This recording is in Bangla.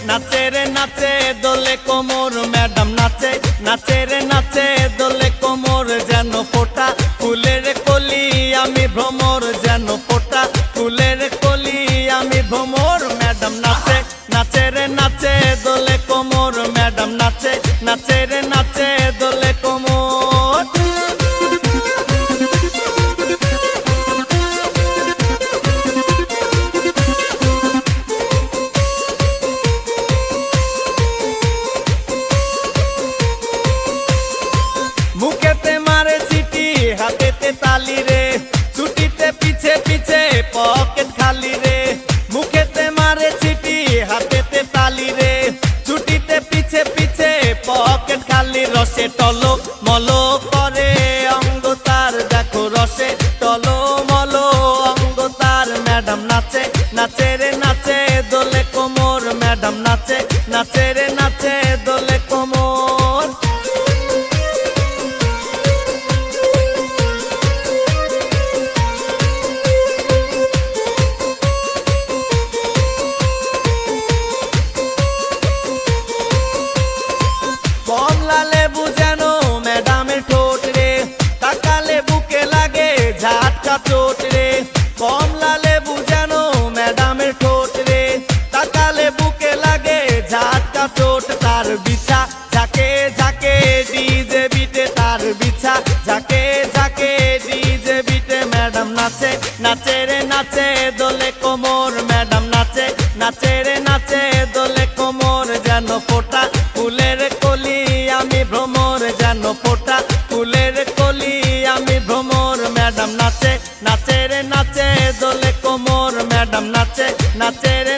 নাচে রে নাচে দোলে কোমর ম্যাডাম নাচে, নাচে রে নাচে দোলে কোমর যেন ফোটা ফুলের কলি আমি ভ্রমর, যেন ফোটা ফুলের কলি আমি ভ্রমর। ম্যাডাম নাচে, নাচে রে নাচে দোলে কোমর ম্যাডাম নাচে, নাচে রে নাচে দোলে কোমর। মুখেতে মারে চিঠি হাতেতে তালি রে, ছুটিতে পিছে পিছে পকেট খালি রে। মুখেতে মারে চিঠি হাতেতে তালি রে, ছুটিতে পিছে পিছে পকেট খালি। রসে টলো মলো করে অঙ্গ তার, দেখো রসে টলো মলো অঙ্গ তার। ম্যাডাম নাচে, নাচে রে নাচে দোলে কোমর ম্যাডাম নাচে, নাচে রে নাচে দোলে কোমর। কমলা লেবু যেন ম্যাডামের ঠোঁট রে, তাকালে বুকে লাগে ঝাটকা চোট রে। কমলা লেবু যেন ম্যাডামের ঠোঁট রে, তাকালে বুকে লাগে ঝাটকা চোট। তার বিছা ঝাঁকে ঝাঁকে ডিজে বিটে, তার বিছা ঝাঁকে ঝাঁকে ডিজে বিটে। ম্যাডাম নাচে, নাচে রে নাচে দোলে কোমর ম্যাডাম নাচে, নাচে রে নাচে দোলে কোমর যেন ফোটা ফুলের কলি আমি ভ্রমর, যেন ফোটা ফুলের কলি আমি ভ্রমর। ম্যাডাম নাচে, নাচে রে নাচে দোলে কোমর ম্যাডাম নাচে, নাচে রে